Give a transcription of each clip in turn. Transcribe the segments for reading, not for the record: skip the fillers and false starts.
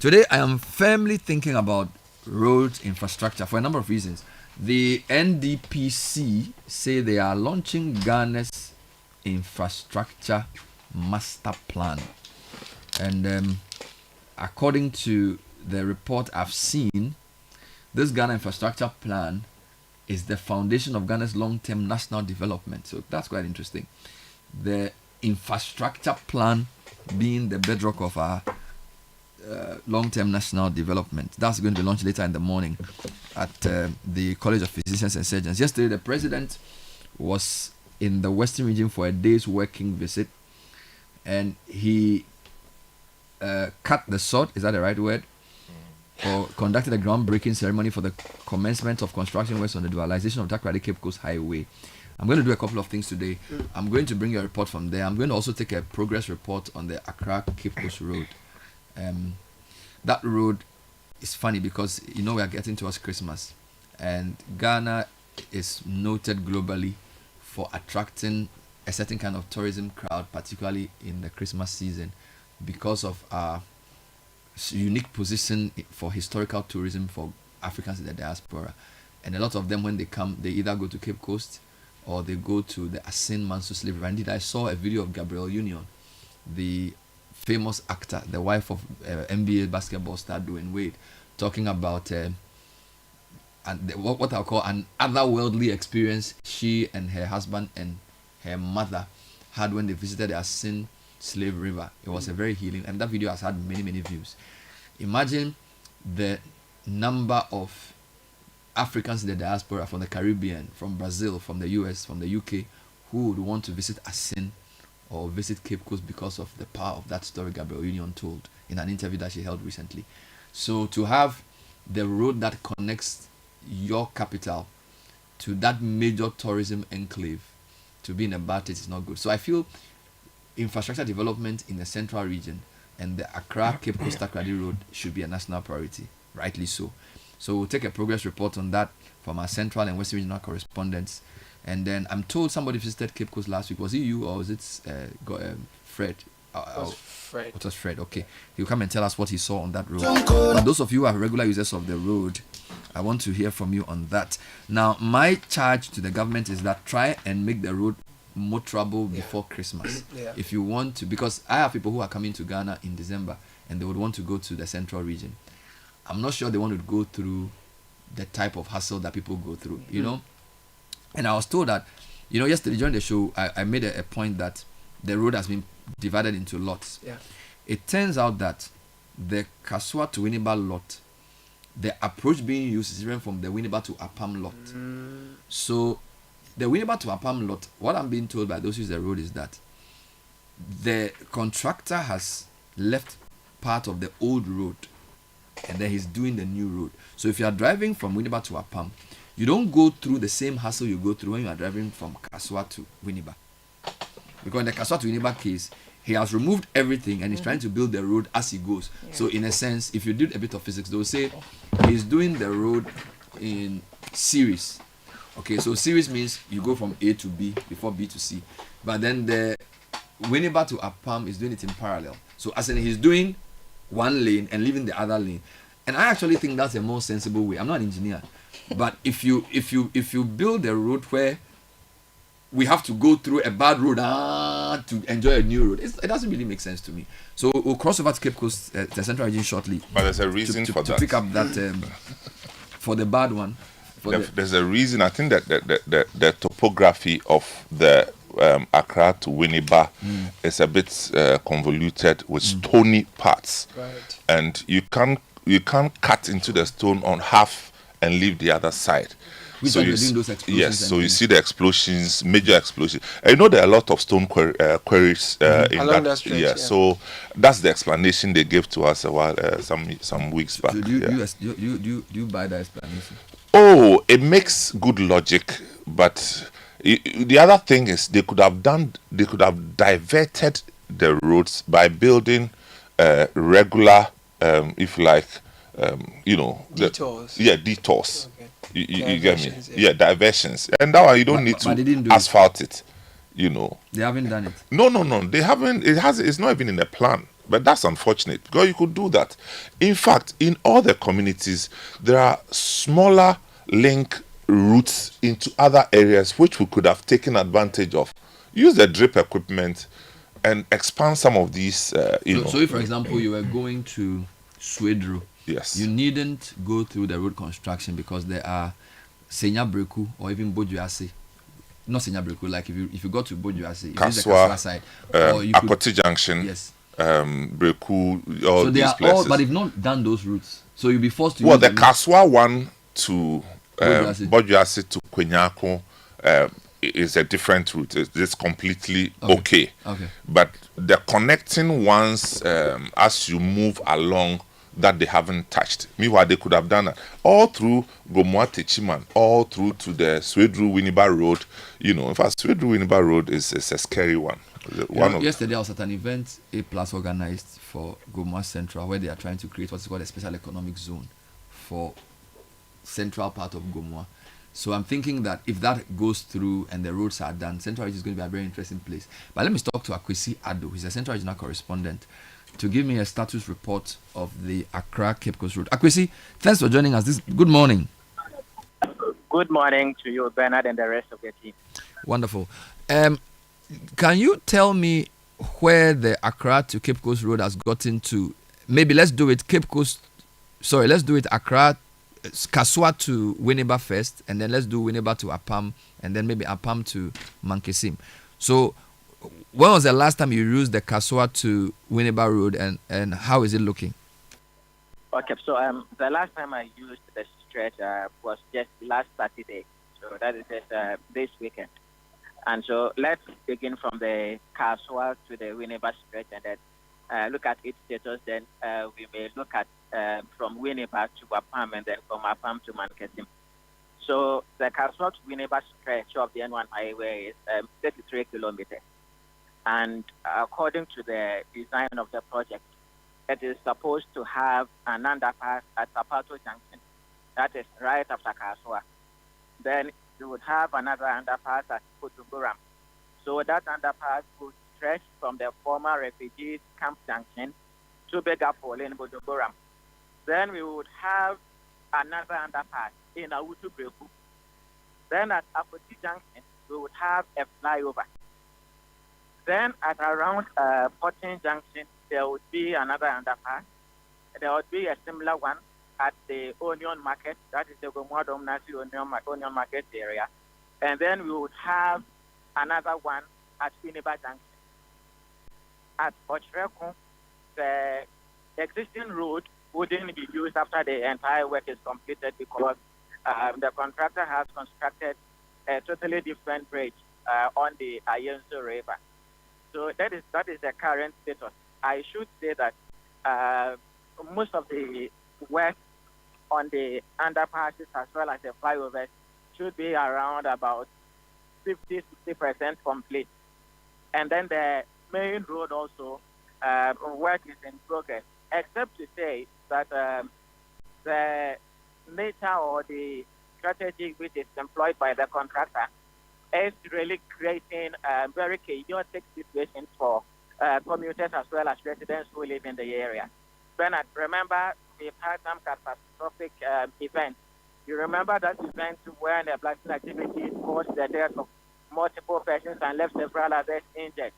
Today, I am firmly thinking about road infrastructure for a number of reasons. The NDPC say they are launching Ghana's infrastructure master plan. And according to the report I've seen, this Ghana infrastructure plan is the foundation of Ghana's long-term national development. So that's quite interesting. The infrastructure plan being the bedrock of our long-term national development. That's going to be launched later in the morning at the College of Physicians and Surgeons. Yesterday, the president was in the Western region for a day's working visit, and he cut the sod, is that the right word? Or conducted a groundbreaking ceremony for the commencement of construction works on the dualization of Accra-Cape Coast Highway. I'm going to do a couple of things today. I'm going to bring you a report from there. I'm going to also take a progress report on the Accra-Cape Coast Road. That road is funny because we are getting towards Christmas, and Ghana is noted globally for attracting a certain kind of tourism crowd, particularly in the Christmas season, because of our unique position for historical tourism for Africans in the diaspora. And a lot of them, when they come, they either go to Cape Coast or they go to the Asin Manso Slave River. Indeed, I saw a video of Gabrielle Union, the famous actor, the wife of NBA basketball star Dwayne Wade, talking about what I'll call an otherworldly experience she and her husband and her mother had when they visited the Asin Slave River. It was a very healing, and that video has had many views. Imagine the number of Africans in the diaspora from the Caribbean, from Brazil, from the US, from the UK, who would want to visit Asin or visit Cape Coast because of the power of that story Gabrielle Union told in an interview that she held recently. So to have the road that connects your capital to that major tourism enclave to be in a bad taste is not good. So I feel infrastructure development in the central region and the Accra-Cape Coast-Takoradi road should be a national priority, rightly so. So we'll take a progress report on that from our central and western regional correspondents. And then I'm told somebody visited Cape Coast last week. Was it you or was it Fred? Fred. It was Fred, okay. He'll come and tell us what he saw on that road. But those of you who are regular users of the road, I want to hear from you on that. Now, my charge to the government is that try and make the road more trouble before Christmas. If you want to, because I have people who are coming to Ghana in December and they would want to go to the central region. I'm not sure they want to go through the type of hassle that people go through, And I was told that, yesterday during the show, I made a point that the road has been divided into lots. Yeah. It turns out that the Kaswa to Winneba lot, the approach being used is different from the Winneba to Apam lot. So the Winneba to Apam lot, what I'm being told by those who use the road is that the contractor has left part of the old road and then he's doing the new road. So if you are driving from Winneba to Apam, you don't go through the same hassle you go through when you are driving from Kaswa to Winneba. Because in the Kaswa to Winneba case, he has removed everything and he's trying to build the road as he goes. Yeah. So in a sense, if you did a bit of physics, they'll say he's doing the road in series. Okay, so series means you go from A to B before B to C. But then the Winneba to Apam is doing it in parallel. So as in he's doing one lane and leaving the other lane. And I actually think that's a more sensible way. I'm not an engineer. But if you build a road where we have to go through a bad road to enjoy a new road, it doesn't really make sense to me. So we'll cross over to Cape Coast, the central region shortly. But there's a reason for that. To pick up that for the bad one. There's a reason. I think that the topography of the Accra to Winneba is a bit convoluted with stony parts, Right. and you can't cut into the stone on half and leave the other side. So you doing those explosions. Yes, so you see the explosions, major explosions. And there are a lot of stone quarries in along that stretch, yeah. So that's the explanation they gave to us a while, some weeks back. So do you buy that explanation? Oh, it makes good logic, but the other thing is they could have diverted the roads by building regular, if you like, detours. Detours. Okay. You get me? Yeah. Diversions. And that one you don't need to asphalt it. They haven't done it. No. They haven't. It's not even in the plan. But that's unfortunate because you could do that. In fact, in all the communities, there are smaller link routes into other areas which we could have taken advantage of. Use the drip equipment and expand some of these, So if, for example, you were going to Swedru, Yes. you needn't go through the road construction because there are Senya Breku or even Bojuase. Not Senya Breku, like if you go to Bojuase, if it's the Kaswa side, or you could, Akoti Junction, yes. Breku, all So they these are places. all, but they've not done those routes. So you'll be forced to Well, use the them. Kaswa one to Bojuase. Bojuase to Kwenyako is a different route. It's completely okay. Okay. But the connecting ones, as you move along, that they haven't touched. Meanwhile, they could have done that all through Gomoa Techiman, all through to the Swedru Winneba Road. In fact, Swedru Winneba Road is a scary one. Yesterday I was at an event A Plus organized for Gomoa Central, where they are trying to create what's called a special economic zone for central part of Gomoa. So I'm thinking that if that goes through and the roads are done, Central Region is going to be a very interesting place. But let me talk to Akwesi Ado. He's a Central Regional correspondent, to give me a status report of the Accra-Cape Coast Road. Akwesi, thanks for joining us. Good morning. Good morning to you, Bernard, and the rest of the team. Wonderful. Can you tell me where the Accra to Cape Coast Road has gotten to? Maybe let's do it let's do it Accra, Kaswa to Winneba first, and then let's do Winneba to Apam, and then maybe Apam to Mankesim. So when was the last time you used the Kaswa to Winneba Road, and how is it looking? Okay, so the last time I used the stretch was just last Saturday. So that is just this weekend. And so let's begin from the Kaswa to the Winneba stretch and then look at its status. Then we may look at from Winneba to Apam and then from Apam to Mankesim. So the Kaswa to Winneba stretch of the N1 highway is 33 kilometers. And according to the design of the project, it is supposed to have an underpass at Sapato Junction. That is right after Kaswa. Then you would have another underpass at Kotuburam. So that underpass would stretch from the former refugees camp junction to Begapole in Kotuburam. Then we would have another underpass in Awutu Breku. Then at Akoti Junction, we would have a flyover. Then at around Porting Junction, there would be another underpass. There would be a similar one at the Onion Market, that is the Gomoa Domnasi Onion Market area. And then we would have another one at Winneba Junction. At Ochreku, the existing road wouldn't be used after the entire work is completed because the contractor has constructed a totally different bridge on the Ayenso River. So that is the current status. I should say that most of the work on the underpasses as well as the flyovers should be around about 50-60% complete. And then the main road also, work is in progress, except to say that the nature or the strategy which is employed by the contractor is really creating a very chaotic situation for commuters as well as residents who live in the area. Bernard, remember we've had some catastrophic events. You remember that event where the blasting activities caused the death of multiple persons and left several others injured.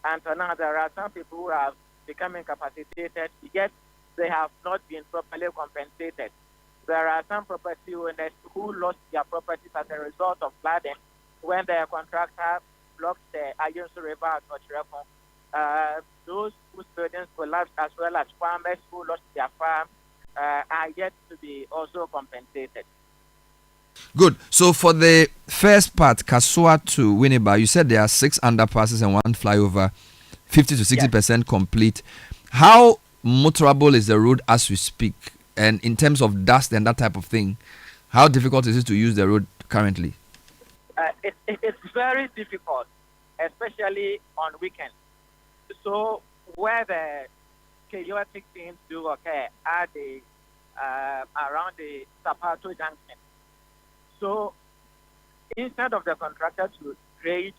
And so now there are some people who have become incapacitated, yet they have not been properly compensated. There are some property owners who lost their properties as a result of flooding when the contractor blocked the Ayenso River at Ochreku. Those whose buildings collapsed, as well as farmers who lost their farm, are yet to be also compensated. Good. So for the first part, Kaswa to Winneba, you said there are 6 underpasses and 1 flyover, 50 to 60% complete. How motorable is the road as we speak? And in terms of dust and that type of thing, how difficult is it to use the road currently? It's very difficult, especially on weekends. So where the chaotic things do occur are the around the Sapato Junction. So instead of the contractor to grade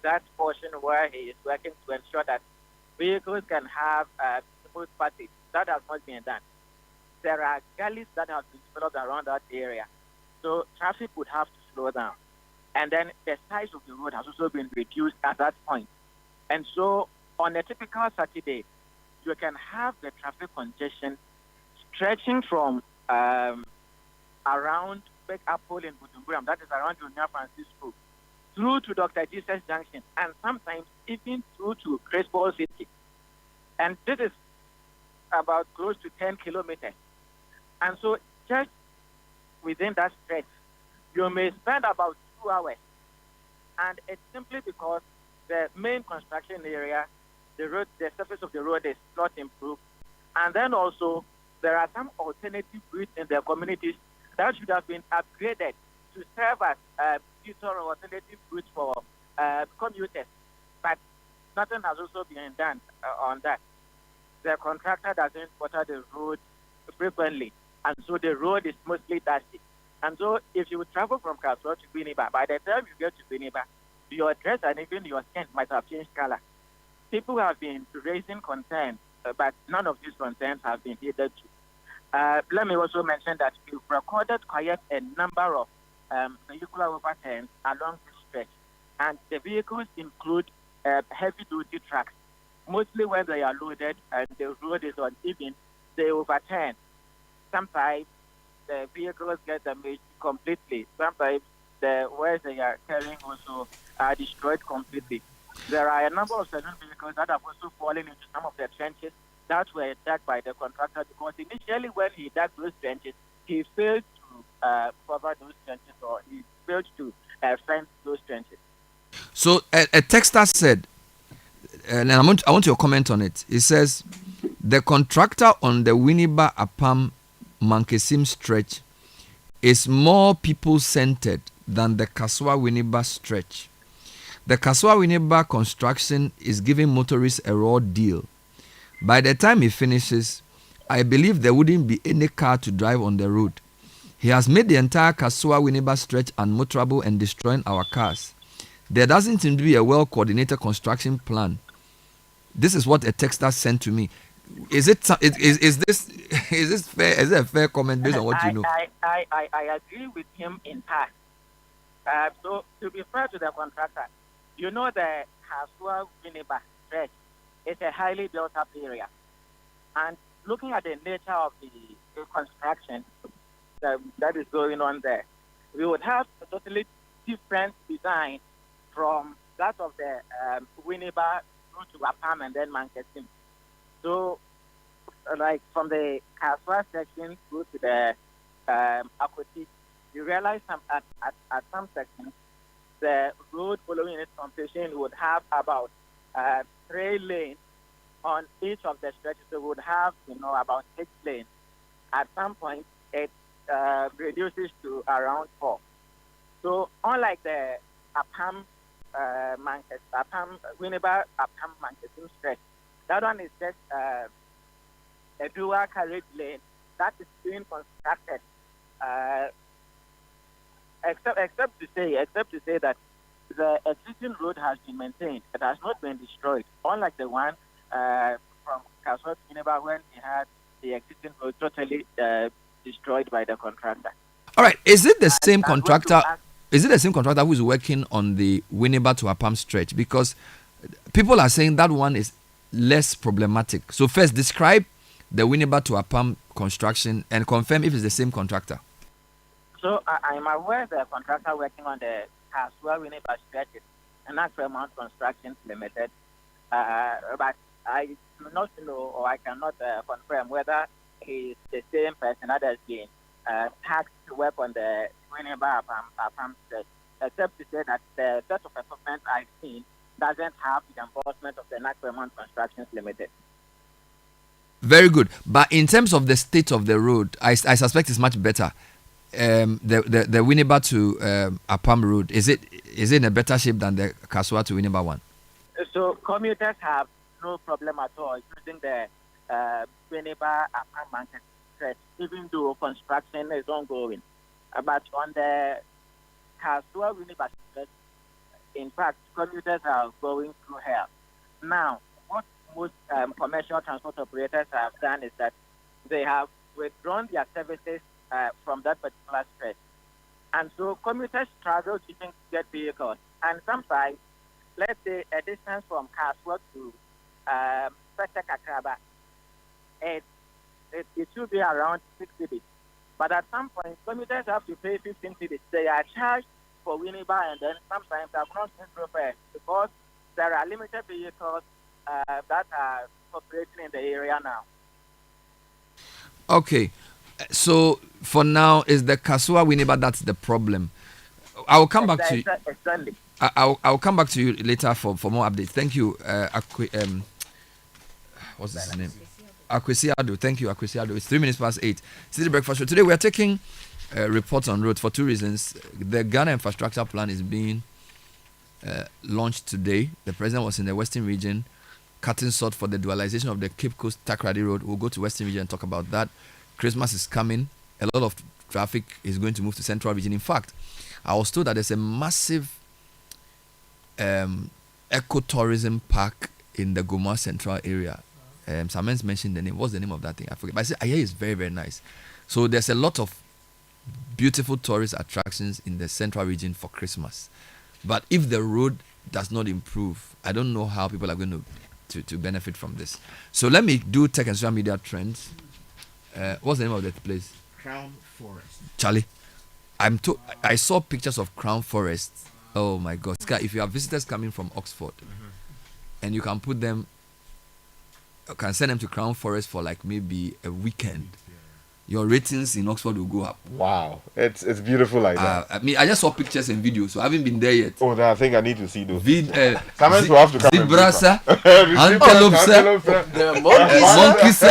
that portion where he is working to ensure that vehicles can have smooth passage. That has not been done. There are gullies that have been developed around that area. So traffic would have to slow down. And then the size of the road has also been reduced at that point. And so on a typical Saturday, you can have the traffic congestion stretching from around Big Apple in Bujumbura, that is around Junior Francisco, through to Dr. Jesus Junction, and sometimes even through to Crespo City. And this is about close to 10 kilometers. And so just within that stretch, you may spend about 2 hours. And it's simply because the main construction area, the road, the surface of the road is not improved. And then also, there are some alternative routes in the communities that should have been upgraded to serve as future alternative routes for commuters. But nothing has also been done on that. The contractor doesn't water the road frequently, and so the road is mostly dusty. And so if you travel from Kaswa to Biniba, by the time you get to Biniba, your dress and even your skin might have changed color. People have been raising concerns, but none of these concerns have been heeded to. Let me also mention that we've recorded quite a number of vehicular overturns along this stretch, and the vehicles include heavy-duty trucks. Mostly when they are loaded and the road is uneven, they overturn. Sometimes the vehicles get damaged completely. Sometimes the wheels they are carrying also are destroyed completely. There are a number of saloon vehicles that have also fallen into some of the trenches that were dug by the contractor, because initially when he dug those trenches, he failed to cover those trenches, or he failed to fence those trenches. So a texter said, and I want your comment on it. It says, the contractor on the Winneba Apam Mankesim stretch is more people-centered than the Kaswa Winneba stretch. The Kaswa Winneba construction is giving motorists a raw deal. By the time he finishes, I believe there wouldn't be any car to drive on the road. He has made the entire Kaswa Winneba stretch unmotorable and destroying our cars. There doesn't seem to be a well-coordinated construction plan. This is what a texter sent to me. Is this fair? Is it a fair comment based on what you know? I agree with him in part. So to be fair to the contractor, you know the Kaswa Winneba stretch is a highly built-up area, and looking at the nature of the construction that is going on there, we would have a totally different design from that of the Winneba to Apam and then Mankesim. So, like from the Kaswa section through to the Akoti, you realize at some sections, the road following its completion would have about 3 lanes on each of the stretches. So we would have, about 6 lanes. At some point, it reduces to around 4. So unlike the Apam Winneba Apam Mankesim stretch, that one is just a dual carriage lane that is being constructed. Except to say that the existing road has been maintained. It has not been destroyed. Unlike the one from Kaswa to Winneba, when it had the existing road totally destroyed by the contractor. All right. Is it the same contractor? Is it the same contractor who is working on the Winneba to Apam stretch? Because people are saying that one is less problematic. So first, describe the Winneba to Apam construction and confirm if it's the same contractor. So I'm aware the contractor working on the Kaswa Winneba stretch is an Accra-Cape Construction Limited, but I do not know, or I cannot confirm whether he's the same person that has been tasked to work on the Winneba Apam stretch, except to say that the set of equipment I've seen doesn't have the endorsement of the Accra-Cape Construction Limited. Very good. But in terms of the state of the road, I suspect it's much better. The Winneba to Apam road, is it in a better shape than the Kaswa to Winneba one? So commuters have no problem at all using the Winneba Apam stretch, even though construction is ongoing. But on the Kaswa Winneba stretch, in fact, commuters are going through hell. Now, what most commercial transport operators have done is that they have withdrawn their services from that particular stretch. And so commuters struggle to even get vehicles. And sometimes, let's say a distance from Caswell to Coast-Takoradi, it should be around 6 cities. But at some point, commuters have to pay 15 cities. They are charged for Winneba, and then sometimes have not been prepared because there are limited vehicles that are operating in the area now. Okay, so for now, is the Kasua Winneba that's the problem? I will come back to you. Exactly. I'll come back to you later for more updates. Thank you, what's his name? Akwesiado. Thank you, Akwesiado. It's 8:03. City Breakfast Show. Today we are taking reports on roads for two reasons. The Ghana Infrastructure Plan is being launched today. The president was in the Western region, cutting sort for the dualization of the Cape Coast-Takoradi Road. We'll go to Western region and talk about that. Christmas is coming. A lot of traffic is going to move to Central region. In fact, I was told that there's a massive ecotourism park in the Goma Central area. Samens mentioned the name. What's the name of that thing? I forget. But I said, I hear it's very, very nice. So there's a lot of beautiful tourist attractions in the Central region for Christmas. But if the road does not improve, I don't know how people are going to benefit from this. So let me do tech and social media trends. What's the name of that place? Crown Forest. Charlie, I saw pictures of Crown Forest. Oh my God. Sky, if you have visitors coming from Oxford and you can put them, can send them to Crown Forest for like maybe a weekend, your ratings in Oxford will go up. Wow, it's beautiful like that. I mean, I just saw pictures and videos, so I haven't been there yet. Oh, then I think I need to see those. Sometimes will have to come and Zibrasa, Antelope, monkeys.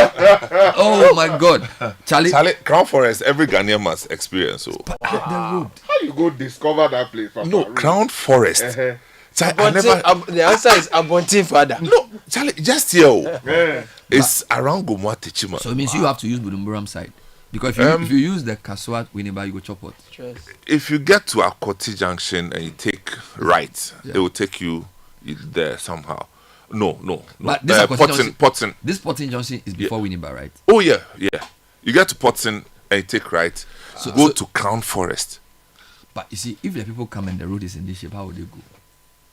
Oh my God, Charlie, Crown Forest, every Ghanaian must experience. So. The road. How you go discover that place? No, Crown Forest. The answer is Abontin Father. No, Charlie, just here. It's around Gomwa Techima. So it means you have to use Budumburam side. Because if you use the Kaswat Winneba, you go chop what? If you get to Akoti Junction and you take right, it will take you there somehow. No. But this Potton. This Potton Junction is before Winneba, right? Oh yeah. You get to Potton and you take right. Go to Crown Forest. But you see, if the people come and the road is in this shape, how would they go?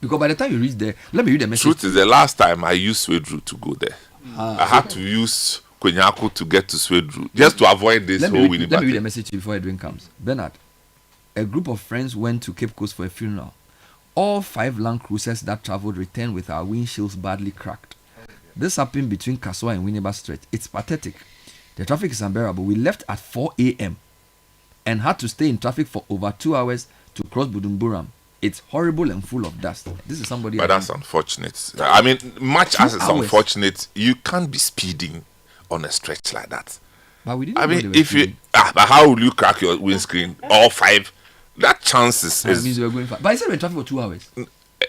Because by the time you reach there, let me read the message. Truth is, the last time I used Swede route to go there, I had to use Kwenyaku to get to Swede route just to avoid this whole Winneba. Let me read the message before Edwin comes. Bernard, a group of friends went to Cape Coast for a funeral. All 5 Land Cruisers that traveled returned with our windshields badly cracked. This happened between Kaswa and Winneba Strait. It's pathetic. The traffic is unbearable. We left at 4 a.m. and had to stay in traffic for over 2 hours to cross Budumburam. It's horrible and full of dust. This is somebody. But that's unfortunate. I mean, much as it's unfortunate, you can't be speeding on a stretch like that. But we didn't. I mean, if you, but how will you crack your windscreen? All 5. That chance is. That means we're going fast. But I said we're in traffic for 2 hours.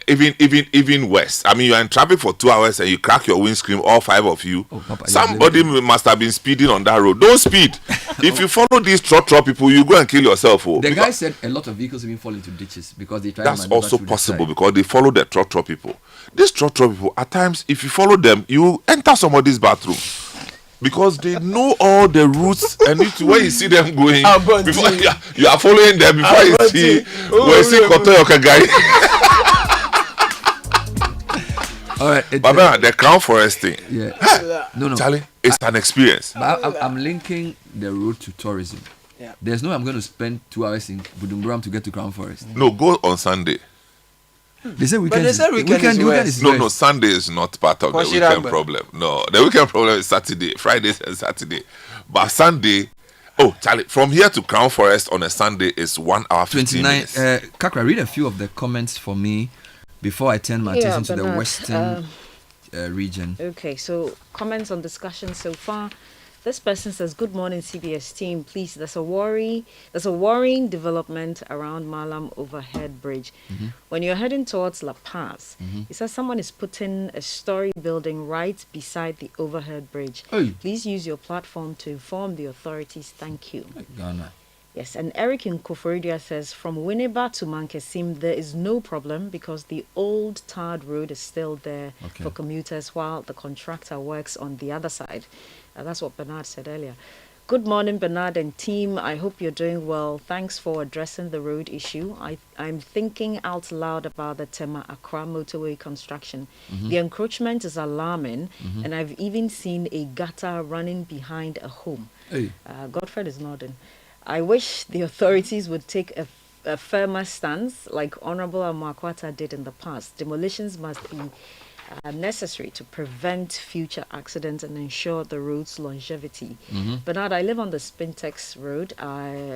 Even worse. I mean, you're in traffic for 2 hours and you crack your windscreen, all 5 of you. Oh, Papa, somebody must have been speeding on that road. Don't speed. If you follow these trotro people, you go and kill yourself. The guy said a lot of vehicles even fall into ditches because they try. That's also possible because they follow the trotro people. These trotro people, at times, if you follow them, you enter somebody's bathroom. Because they know all the routes, and when you see them going, before you are following them before you see Kotoyoka guy. All right, but the Crown Forest thing, no, Charlie, it's an experience. But I'm linking the road to tourism. Yeah. There's no way I'm going to spend 2 hours in Budumburam to get to Crown Forest. No, go on Sunday. They say weekend. Weekend is no, Sunday is not part of the weekend problem. No, the weekend problem is Saturday, Fridays and Saturday. But Sunday, Charlie, from here to Crown Forest on a Sunday is 1 hour 15 minutes. Kakra, read a few of the comments for me before I turn my attention to the Western region. Okay, so comments on discussion so far. This person says, "Good morning, CBS team. Please, there's a worrying development around Malam Overhead Bridge. When you're heading towards La Paz, it says someone is putting a story building right beside the overhead bridge. Hey. Please use your platform to inform the authorities. Thank you." Ghana. Yes, and Eric in Koforidua says, from Winneba to Mankesim, there is no problem because the old tarred road is still there for commuters while the contractor works on the other side. That's what Bernard said earlier. Good morning, Bernard and team. I hope you're doing well. Thanks for addressing the road issue. I'm thinking out loud about the Tema Accra motorway construction. The encroachment is alarming, and I've even seen a gutter running behind a home. Hey. Godfred is nodding. I wish the authorities would take a firmer stance like Honorable Amakwata did in the past. Demolitions must be necessary to prevent future accidents and ensure the road's longevity. Bernard, I live on the Spintex Road.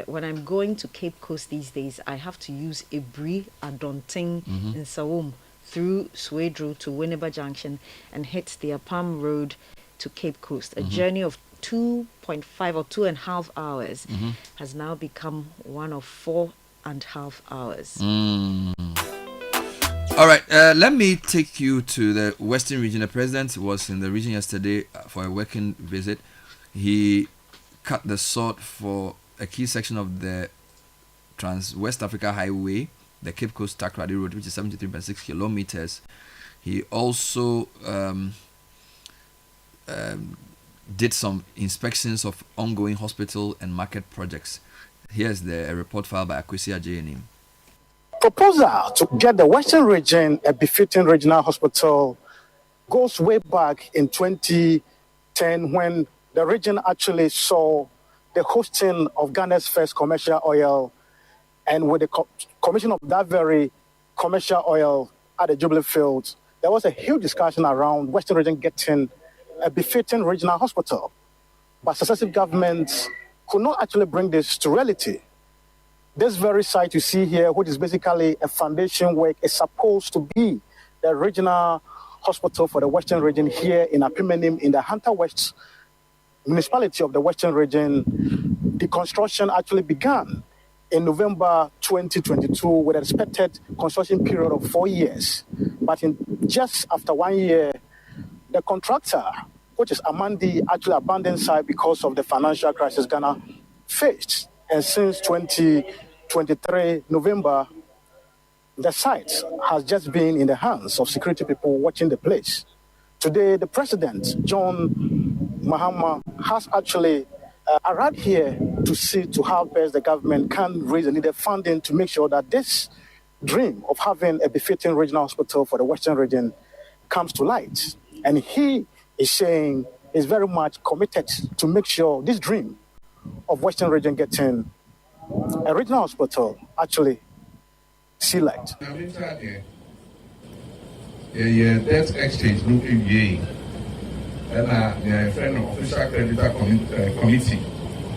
When I'm going to Cape Coast these days, I have to use Ibri Adonting in Sawum through Swedru to Winneba Junction and hit the Apam Road to Cape Coast. A journey of 2.5 or 2.5 hours has now become one of 4.5 hours. All right, let me take you to the Western region. The president was in the region yesterday for a working visit. He cut the sod for a key section of the Trans-West Africa Highway, the Cape Coast-Takoradi Road, which is 73.6 kilometers. He also did some inspections of ongoing hospital and market projects. Here's the report filed by Akwesi Ajayanim. Proposal to get the Western region a befitting regional hospital goes way back in 2010 when the region actually saw the hosting of Ghana's first commercial oil, and with the commission of that very commercial oil at the Jubilee Fields, there was a huge discussion around Western region getting a befitting regional hospital. But successive governments could not actually bring this to reality. This very site you see here, which is basically a foundation work, is supposed to be the regional hospital for the Western region here in Apimenim in the Hunter West municipality of the Western region. The construction actually began in November 2022 with an expected construction period of 4 years. But in just after 1 year, the contractor, which is Amandi, actually abandoned site because of the financial crisis Ghana faced. And since 2023 November, the site has just been in the hands of security people watching the place. Today, the president, John Mahama, has actually arrived here to see to how best the government can raise the needed funding to make sure that this dream of having a befitting regional hospital for the Western region comes to light. And he is saying is very much committed to make sure this dream of Western region getting a regional hospital actually see light. Yeah, debt exchange looking yay. And a friend of official creditor committee.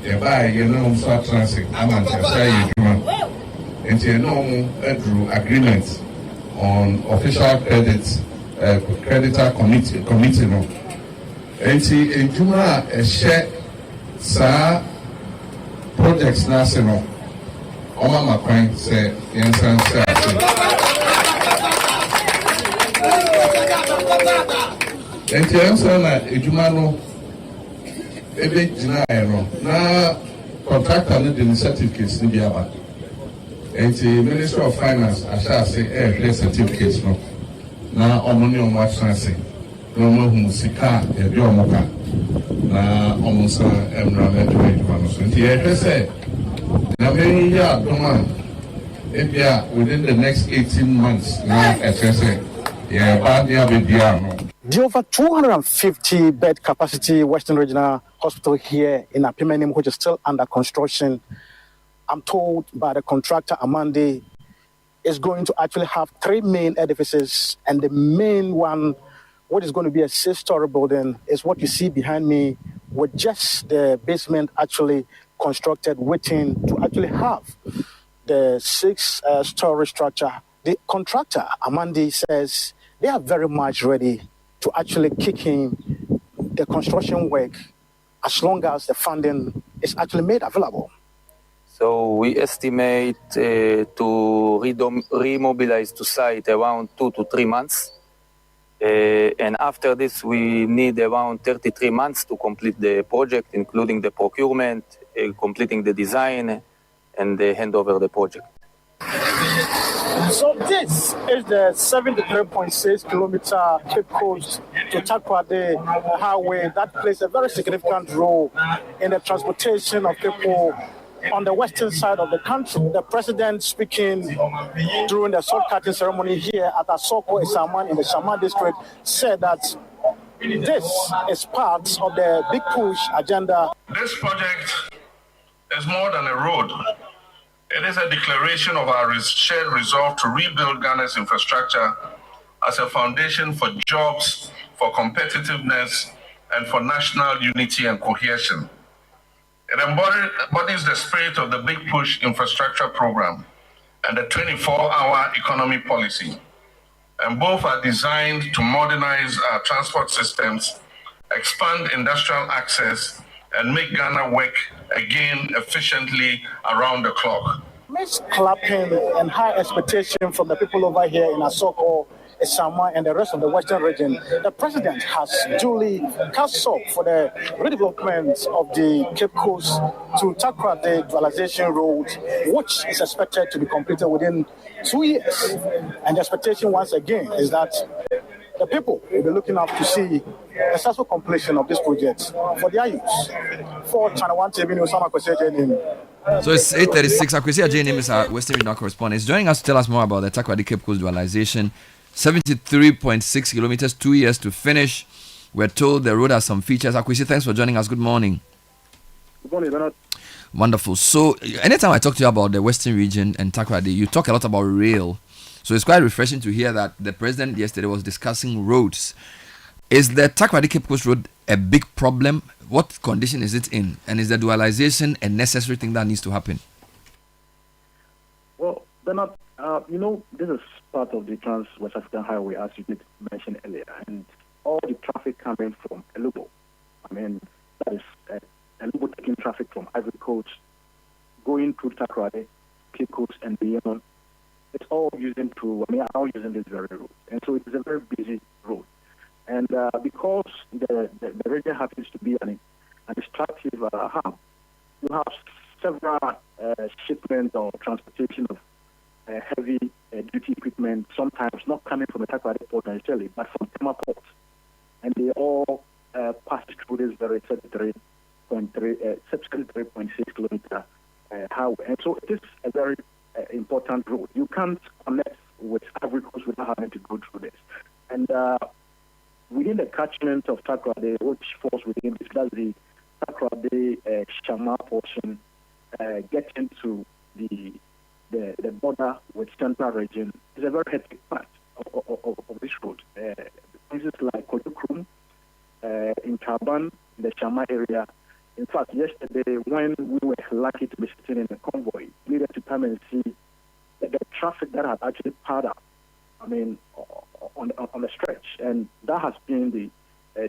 Yeah, by you know, so transit. I'm and you know, drew agreement on official credit creditor committee. No. And see, in Juma, a share, sir. Projects national. Oma Makwan say Yansan say. And Yansan na ejuma no ebe jina no na contractor no the certificates ni bi aba. And the Minister of Finance asha say certificates no na omo ni omo atranse no mo hu sika e bi omo ka. Na almost enrollment so within the next 18 months the over 250 bed capacity Western Regional Hospital here in Apimenim, which is still under construction, I'm told by the contractor Amandi, is going to actually have 3 main edifices, and the main one, what is going to be a 6-story building, is what you see behind me, with just the basement actually constructed, waiting to actually have the 6-story structure. The contractor, Amandi, says they are very much ready to actually kick in the construction work as long as the funding is actually made available. So we estimate to remobilize to site around 2 to 3 months. And after this, we need around 33 months to complete the project, including the procurement, completing the design, and hand over the project. So this is the 73.6 kilometer Cape Coast to Takoradi highway that plays a very significant role in the transportation of people on the western side of the country. The president speaking during the sword cutting ceremony here at Asoko Esaman in the Shaman district said that this is part of the big push agenda. This project is more than a road. It is a declaration of our shared resolve to rebuild Ghana's infrastructure as a foundation for jobs, for competitiveness, and for national unity and cohesion. It embodies the spirit of the Big Push infrastructure program and the 24-hour economy policy. And both are designed to modernize our transport systems, expand industrial access, and make Ghana work again efficiently around the clock. Much clapping and high expectation from the people over here in Asoko, Esama, and the rest of the western region. The president has duly cast off for the redevelopment of the Cape Coast to Takoradi dualization road, which is expected to be completed within 2 years. And the expectation once again is that the people will be looking up to see a successful completion of this project for their use. For ChannelOne TV News, I'm So it's 8:36. Akwesi Ajay is our Western Regional correspondent. He's joining us to tell us more about the Takoradi Cape Coast dualization. 73.6 kilometers, 2 years to finish. We're told the road has some features. Akwesi, thanks for joining us. Good morning. Good morning, Bernard. Wonderful. So anytime I talk to you about the Western region and Takoradi, you talk a lot about rail. So it's quite refreshing to hear that the president yesterday was discussing roads. Is the Takoradi Cape Coast Road a big problem? What condition is it in? And is the dualization a necessary thing that needs to happen? Well, Bernard, this is part of the Trans-West African Highway, as you did mention earlier, and all the traffic coming from Elubo. That is Elubo taking traffic from Ivory Coast, going through Takoradi, Cape Coast, and beyond. It's all using this very road. And so it is a very busy road. And because the region happens to be an extractive hub, you have several shipments or transportation of heavy duty equipment, sometimes not coming from the Takoradi port necessarily, but from Tema port. And they all pass through this very 73.6 kilometer highway. And so it is a very important road. You can't connect with Ivory Coast without having to go through this. And within the catchment of Takoradi, which falls within this, that's the Takoradi Shama portion, getting to the border with Central region is a very hectic part of this road. Places like Kodukrum, in Kaban, the Shama area. In fact, yesterday, when we were lucky to be sitting in the convoy, we needed to come and see the traffic that had actually piled up, on the stretch. And that has been the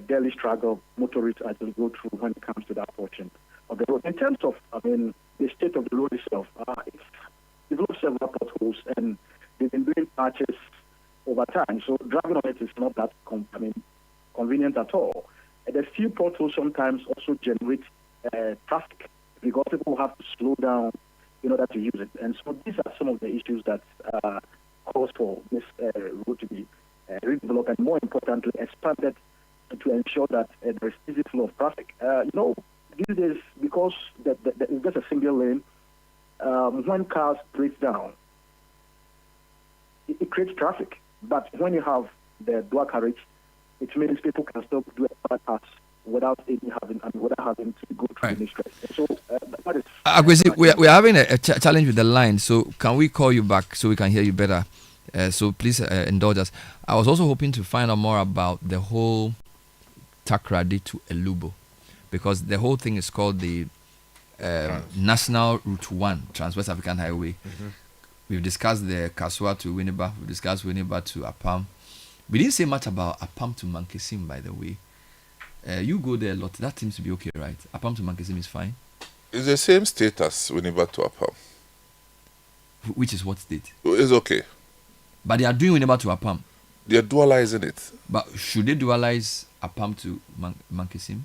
daily struggle motorists actually go through when it comes to that portion of the road. In terms of, the state of the road itself, it's developed several potholes, and they've been doing patches over time. So driving on it is not that convenient at all. And the few potholes sometimes also generate traffic because people have to slow down in order to use it. And so these are some of the issues that cause for this road to be redeveloped and, more importantly, expanded to ensure that there is easy flow of traffic. These days, because it's just a single lane, when cars break down, it creates traffic. But when you have the dual carriage, it means people can still do a bypass without having to go through any stress. So that is. Akwesi, we are having a challenge with the line, so can we call you back so we can hear you better? So please indulge us. I was also hoping to find out more about the whole Takoradi to Elubo, because the whole thing is called the National Route 1 Trans-West African Highway. Mm-hmm. We've discussed the Kasua to Winneba. We've discussed Winneba to Apam. We didn't say much about Apam to Mankesim, by the way. You go there a lot. That seems to be okay, right? Apam to Mankesim is fine. It's the same state as Winneba to Apam. Which is what state? It's okay. But they are doing Winneba to Apam. They are dualizing it. But should they dualize Apam to Mankesim?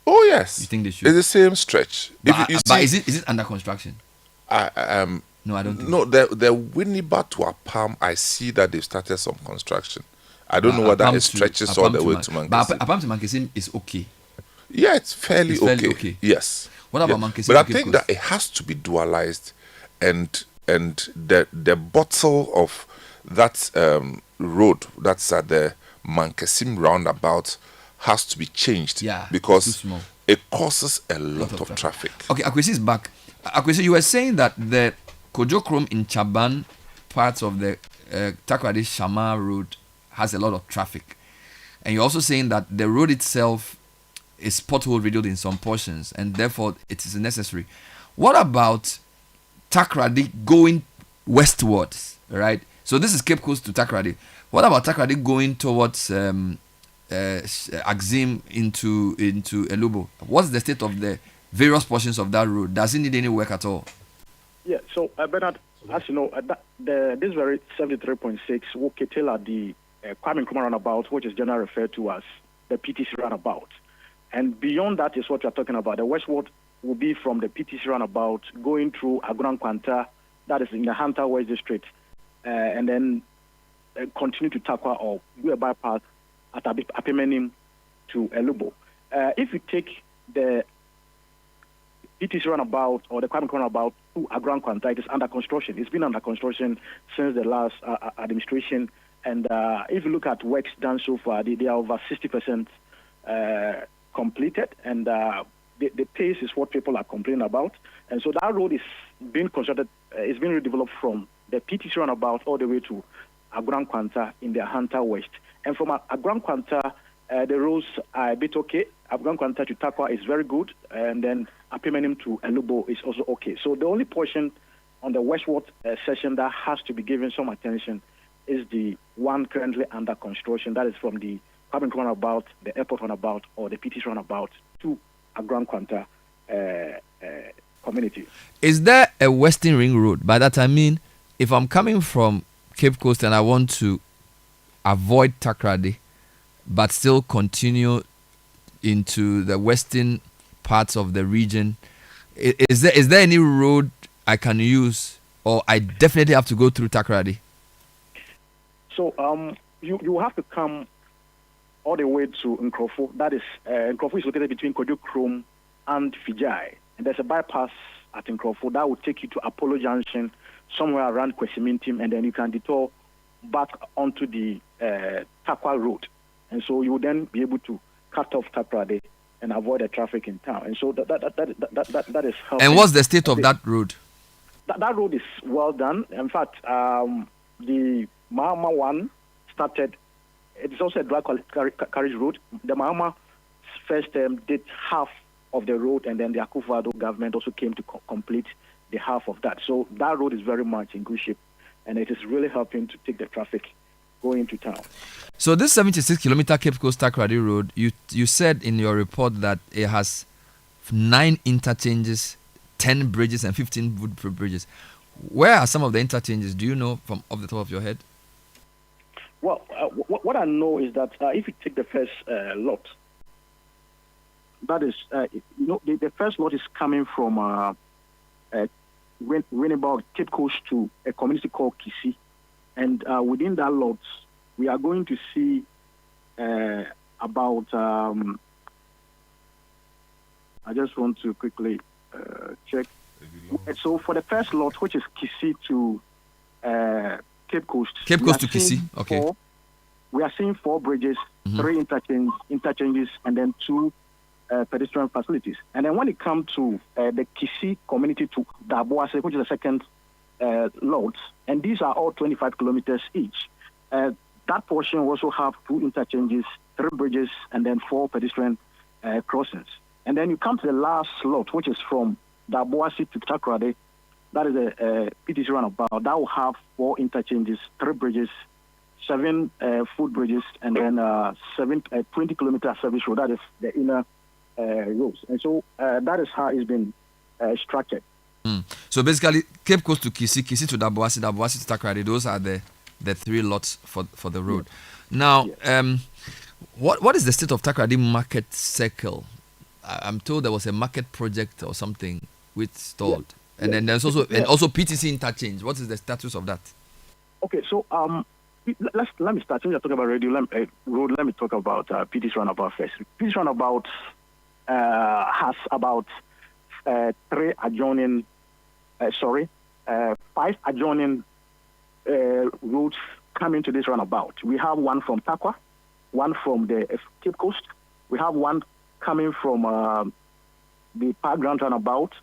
Oh yes. You think they should? It's the same stretch. But is it under construction? No, I don't think. No, the Winneba to Apam, I see that they've started some construction. I don't know whether it stretches all the way to Mankesim. But Apam to Mankesim is okay. Yeah, it's fairly okay. Yes. What about Mankesim? But I think that it has to be dualized, and the bottle of that road that's at the Mankesim roundabout has to be changed. Yeah, because it causes a lot of traffic. Okay, Akwesi is back. Akwesi, you were saying that the Kojokrom in Chaban, parts of the Takoradi Shama road, has a lot of traffic. And you're also saying that the road itself is pothole riddled in some portions, and therefore it is necessary. What about Takoradi going westwards, right? So this is Cape Coast to Takoradi. What about Takoradi going towards Axim into Elubo? What's the state of the various portions of that road? Does it need any work at all? Yeah, so Bernard, as you know, this very 73.6 will curtail at the Kwame Nkrumah roundabout, which is generally referred to as the PTC roundabout. And beyond that is what we're talking about. The westward will be from the PTC roundabout going through Agran Kwanta, that is in the Hunter West District, and then continue to Takwa or do a bypass at Apimenim to Elubo. If you take the PTC roundabout or the Kwame Nkrumah roundabout to Agran Kwanta, it is under construction. It's been under construction since the last administration. And if you look at works done so far, they are over 60% completed. And the pace is what people are complaining about. And so that road is being constructed, it's being redeveloped from the PTC roundabout all the way to Agran Kwanta in the Hunter West. And from Agran Kwanta, the roads are a bit okay. Agran Kwanta to Takwa is very good. And then Apimenim to Elubo is also okay. So the only portion on the westward section that has to be given some attention is the one currently under construction. That is from the Kwame Nkrumah roundabout, the airport roundabout, or the PTC roundabout to Agran Kwanta community. Is there a Western Ring Road? By that I mean, if I'm coming from Cape Coast and I want to avoid Takoradi, but still continue into the western parts of the region, is there any road I can use, or I definitely have to go through Takoradi? So you have to come all the way to Nkrofo. That is, Nkrofo is located between Kojokrom and Fijai. And there's a bypass at Nkrofo that will take you to Apollo Junction, somewhere around Kwesimintim, and then you can detour back onto the Takwa Road. And so you will then be able to cut off Takoradi and avoid the traffic in town. And so that is helping. And what's the state of that road? That road is well done. In fact, the Mahama one started. It is also a dry carriage road. The Mahama first did half of the road, and then the Akufo-Addo government also came to complete the half of that. So that road is very much in good shape, and it is really helping to take the traffic going into town. So this 76-kilometer Cape Coast Takoradi road, you said in your report that it has 9 interchanges, 10 bridges, and 15 wood bridges. Where are some of the interchanges? Do you know from off the top of your head? Well, what I know is that if you take the first lot, that is, the first lot is coming from Winneba, Cape Coast to a community called Kisi. And within that lot, we are going to see about, I just want to quickly check. So for the first lot, which is Kisi to Cape Coast. Cape Coast to Kisi, okay. We are seeing 4 bridges, 3 interchanges, and then 2 pedestrian facilities. And then when it comes to the Kisi community to Daboase, which is the second lot, and these are all 25 kilometers each. That portion will also have 2 interchanges, 3 bridges, and then 4 pedestrian crossings. And then you come to the last lot, which is from Daboase to Takoradi. That is a PTC roundabout. That will have 4 interchanges, 3 bridges, 7 foot bridges, and then 20-kilometer service road. That is the inner roads. And so that is how it's been structured. So basically, Cape Coast to Kisi, Kisi to Daboase, Daboase to Takoradi, those are the 3 lots for the road. Yes. Now, yes. What is the state of Takoradi market circle? I'm told there was a market project or something which stalled. And then there's also PTC interchange. What is the status of that? Okay, so let me start. Since you're talking about road, let me talk about PTC roundabout first. PTC roundabout has about 5 adjoining roads coming to this roundabout. We have one from Takwa, one from the Cape Coast. We have one coming from the Park Ground roundabout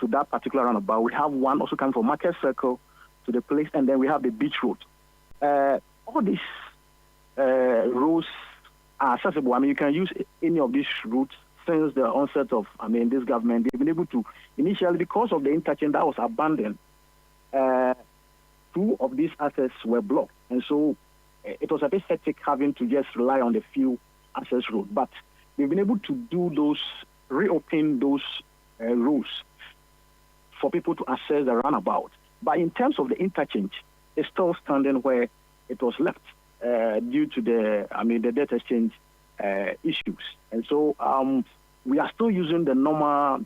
to that particular roundabout. We have one also coming from Market Circle to the place, and then we have the Beach Road. All these roads are accessible. I mean, you can use any of these routes since the onset of, this government. They've been able to, initially, because of the interchange that was abandoned, 2 of these access were blocked. And so it was a bit hectic having to just rely on the few access roads. But they've been able to reopen those roads for people to access the roundabout. But in terms of the interchange, it's still standing where it was left due to the debt exchange issues. And so we are still using the normal,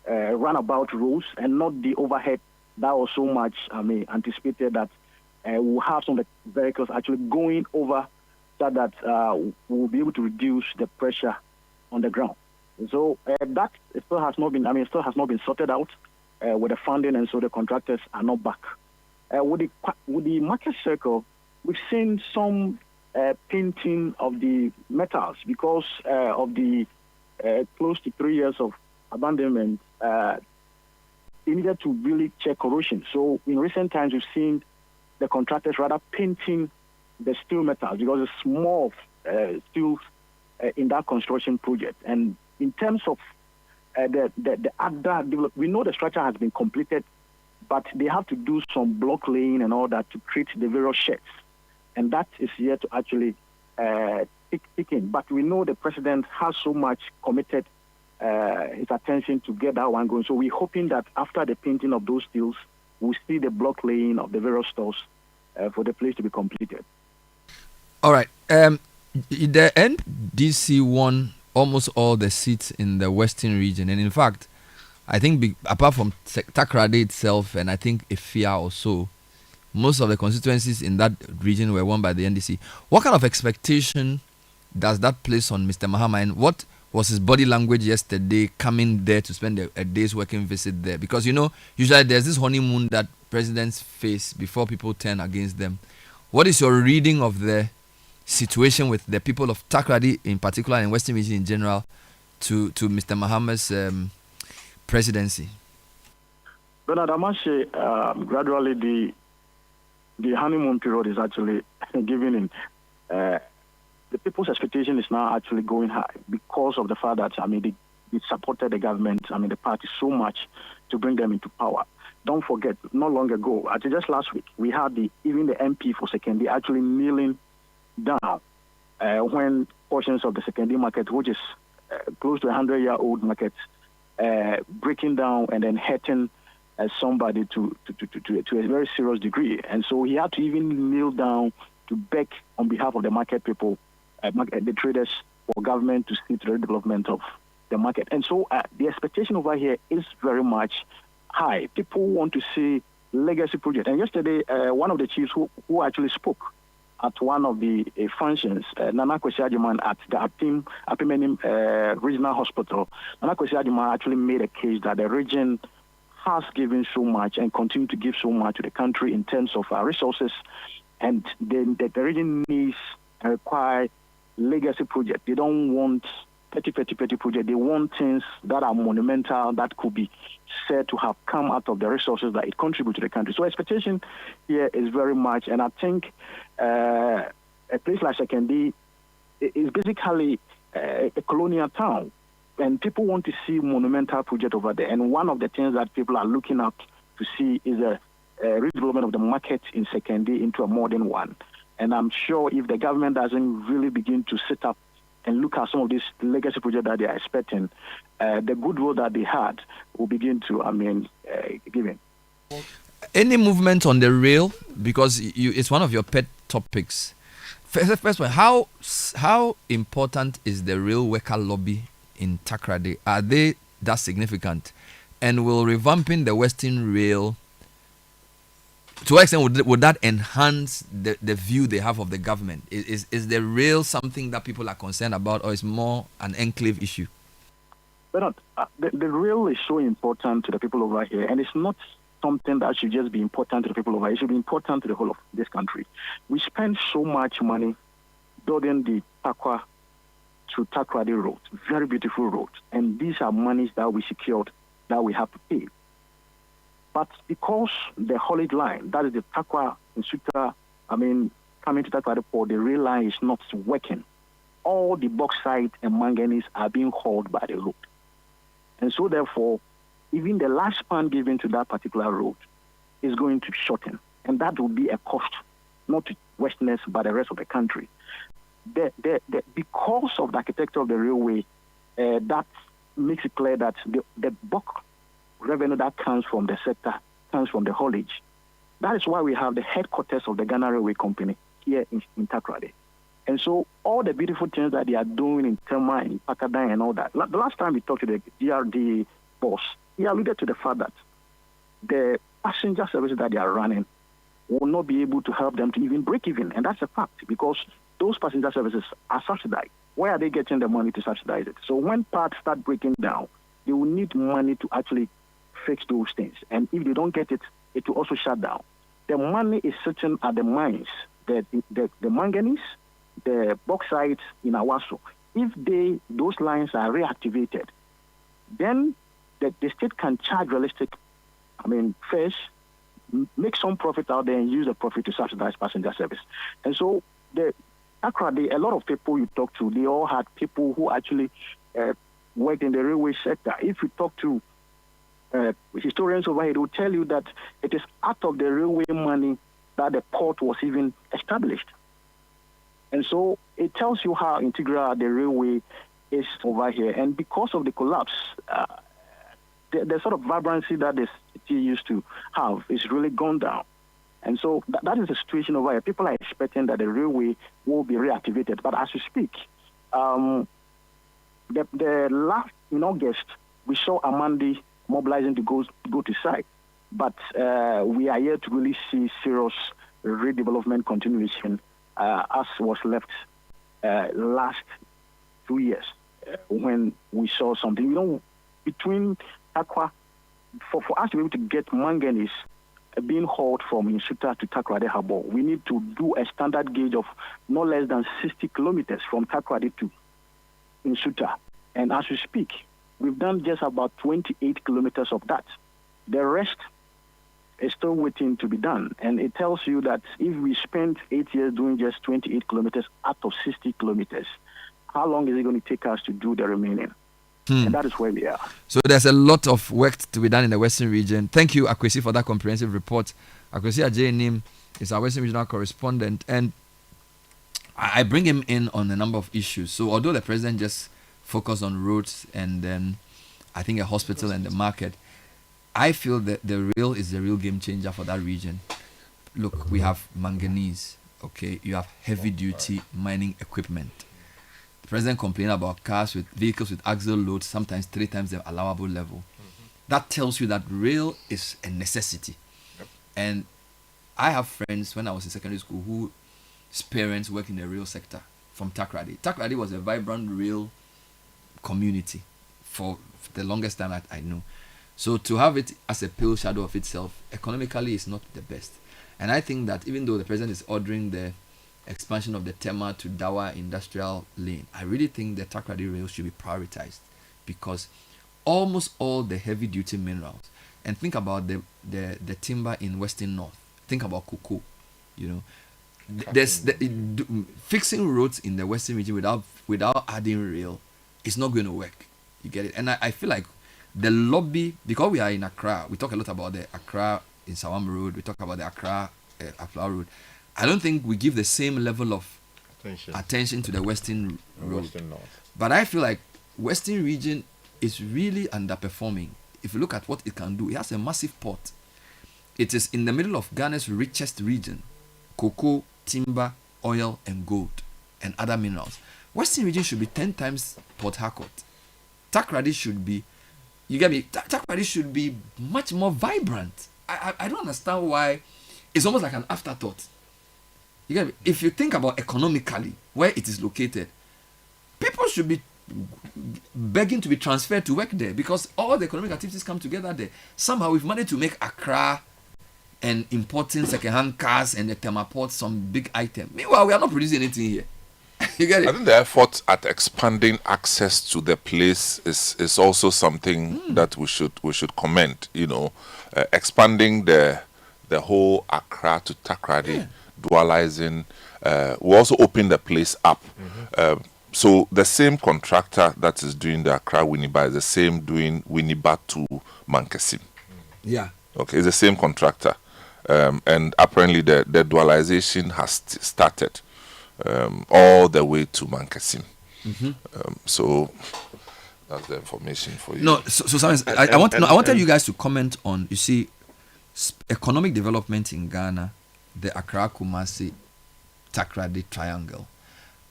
roundabout roads and not the overhead that was so much, anticipated that we'll have some of the vehicles actually going over so that we'll be able to reduce the pressure on the ground. So that still has not been sorted out with the funding, and so the contractors are not back. With the Market Circle, we've seen some painting of the metals because of the close to 3 years of abandonment. They needed to really check corrosion. So in recent times, we've seen the contractors rather painting the steel metals because it's more steel in that construction project. And in terms of the other development, we know the structure has been completed, but they have to do some block laying and all that to create the various sheds. And that is yet to actually kick in. But we know the president has so much committed his attention to get that one going. So we're hoping that after the painting of those steels, we'll see the block laying of the various stores for the place to be completed. All right. The NDC won almost all the seats in the western region. And in fact, I think apart from Takoradi itself and I think Efia also, most of the constituencies in that region were won by the NDC. What kind of expectation does that place on Mr. Mahama, and what was his body language yesterday coming there to spend a day's working visit there? Because, usually there's this honeymoon that presidents face before people turn against them. What is your reading of the situation with the people of Takoradi in particular and Western region in general to Mr. Mahama's presidency? Bernard, I must say, gradually the honeymoon period is actually giving in. The people's expectation is now actually going high because of the fact that, they supported the government, the party so much to bring them into power. Don't forget, not long ago, actually just last week, we had even the MP for Sekondi actually kneeling down when portions of the Sekondi market, which is close to a 100-year-old market, breaking down and then hurting somebody to a very serious degree. And so he had to even kneel down to beg on behalf of the market people, the traders, for government to see to the development of the market. And so the expectation over here is very much high. People want to see legacy project. And yesterday, one of the chiefs who actually spoke at one of the functions, Nana Kwesi Agyemang at the Apimenim Regional Hospital, Nana Kwesi Agyemang actually made a case that the region has given so much and continue to give so much to the country in terms of resources, and then the region needs and require legacy project. They don't want petty project. They want things that are monumental, that could be said to have come out of the resources that it contributes to the country. So expectation here is very much, and I think a place like Sekondi is basically a colonial town, and people want to see monumental project over there. And one of the things that people are looking up to see is a redevelopment of the market in Sekondi into a modern one. And I'm sure if the government doesn't really begin to set up and look at some of these legacy projects that they are expecting, the good road that they had will begin to, give in. Any movement on the rail? Because it's one of your pet topics. First one, how important is the rail worker lobby in Takoradi? Are they that significant? And will revamping the Western Rail, to what extent would that enhance the view they have of the government? Is the rail something that people are concerned about, or is more an enclave issue? But the rail is so important to the people over here, and it's not something that should just be important to the people over here. It should be important to the whole of this country. We spend so much money building the Takwa to Takoradi road, very beautiful road, and these are monies that we secured that we have to pay. But because the haulage line, that is the Takwa in Suta, coming to Takoradi port, the rail line is not working. All the bauxite and manganese are being hauled by the road. And so therefore, even the last span given to that particular road is going to shorten. And that will be a cost, not to Westerners, but the rest of the country. Because of the architecture of the railway, that makes it clear that the bulk revenue that comes from the sector comes from the haulage. That is why we have the headquarters of the Ghana Railway Company here in Takoradi. And so all the beautiful things that they are doing in Tema, in Pakadan and all that. The last time we talked to the GRD boss, he alluded to the fact that the passenger services that they are running will not be able to help them to even break even. And that's a fact, because those passenger services are subsidized. Where are they getting the money to subsidize it? So when parts start breaking down, they will need money to actually fix those things. And if they don't get it, it will also shut down. The money is sitting at the mines, the manganese, the bauxite in Awaso. If those lines are reactivated, then the state can charge realistic, fares, make some profit out there and use the profit to subsidize passenger service. And so a lot of people you talk to, they all had people who actually worked in the railway sector. If you talk to historians over here, they will tell you that it is out of the railway money that the port was even established. And so it tells you how integral the railway is over here. And because of the collapse, the sort of vibrancy that the city used to have is really gone down. And so that is the situation over here. People are expecting that the railway will be reactivated. But as we speak, the last, in August, we saw Amandi mobilizing to go to site. But we are yet to really see serious redevelopment continuation as was left last 2 years when we saw something. Between Takwa, for us to be able to get manganese being hauled from Insuta to Takoradi Harbour, we need to do a standard gauge of no less than 60 kilometers from Takoradi to Insuta. And as we speak, we've done just about 28 kilometers of that. The rest is still waiting to be done. And it tells you that if we spend 8 years doing just 28 kilometers out of 60 kilometers, how long is it going to take us to do the remaining? And that is where we are. So there's a lot of work to be done in the Western region. Thank you, Akwesi, for that comprehensive report. Akwesi Ajenim is our Western regional correspondent, and I bring him in on a number of issues. So although the president just focused on roads and then I think a hospital and the market, I feel that the rail is the real game changer for that region. Look, we have manganese, okay? You have heavy duty mining equipment. The president complained about vehicles with axle loads, sometimes 3 times the allowable level. That tells you that rail is a necessity. And I have friends when I was in secondary school whose parents work in the rail sector from Takoradi. Takoradi was a vibrant rail community for the longest time that I know. So to have it as a pale shadow of itself, economically is not the best. And I think that even though the president is ordering the expansion of the Tema to Dawa industrial lane, I really think the Takoradi rail should be prioritized, because almost all the heavy duty minerals, and think about the timber in Western North, think about cocoa, fixing roads in the Western region without adding rail is not going to work. You get it? And I feel like the lobby, because we are in Accra, we talk a lot about the Accra in Sawam Road, we talk about the Accra Afla Road. I don't think we give the same level of attention to the Western Road. Western North. But I feel like Western region is really underperforming. If you look at what it can do, it has a massive port. It is in the middle of Ghana's richest region: cocoa, timber, oil, and gold, and other minerals. Western region should be 10 times Port Harcourt. Takoradi should be You get me? Takoradi should be much more vibrant. I don't understand why it's almost like an afterthought. You get me? If you think about economically where it is located, people should be begging to be transferred to work there because all the economic activities come together there. Somehow we've managed to make Accra and importing second-hand cars and the Thermoport some big item. Meanwhile, we are not producing anything here. You get it? I think the effort at expanding access to the place is also something that we should commend. You know, expanding the whole Accra to Takoradi, dualizing. We also open the place up. So the same contractor that is doing the Accra Winneba is the same doing Winneba to Mankesim. Yeah. Okay, it's the same contractor. And apparently the dualization has started all the way to Mankesim. So that's the information for you. No, so Simon, I wanted you guys to comment on, you see, economic development in Ghana, the Accra, Kumasi, Takoradi triangle.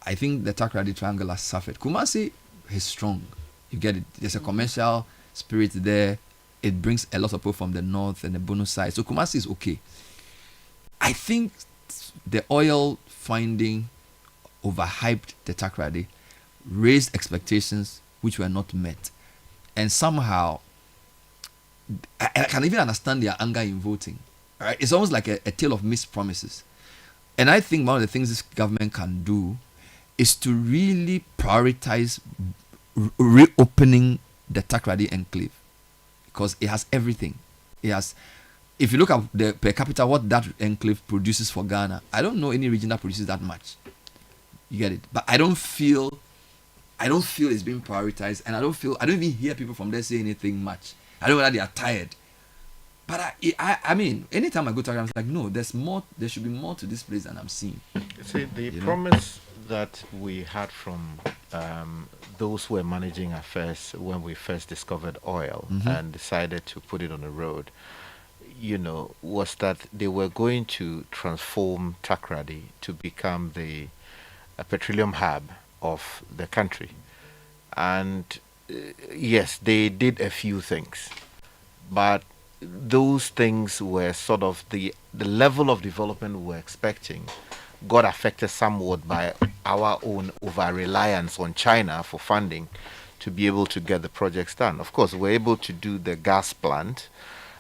I think the Takoradi triangle has suffered. Kumasi is strong. You get it. There's a commercial spirit there. It brings a lot of people from the north and the Bono side. So Kumasi is okay. I think the oil finding overhyped the Takoradi, raised expectations which were not met. And somehow, I can even understand their anger in voting. Right? It's almost like a tale of missed promises. And I think one of the things this government can do is to really prioritize reopening the Takoradi enclave because it has everything. It has, if you look at the per capita, what that enclave produces for Ghana, I don't know any region that produces that much. You get it? But I don't feel it's being prioritized, and I don't even hear people from there say anything much. I don't know whether they are tired. But I mean, anytime I go to Accra, I'm like, no, there's more. There should be more to this place than I'm seeing. See, the promise that we had from those who were managing affairs when we first discovered oil and decided to put it on the road, was that they were going to transform Takoradi to become a petroleum hub of the country. And yes, they did a few things, but those things were sort of the level of development we were expecting got affected somewhat by our own over-reliance on China for funding to be able to get the projects done. Of course, we're able to do the gas plant,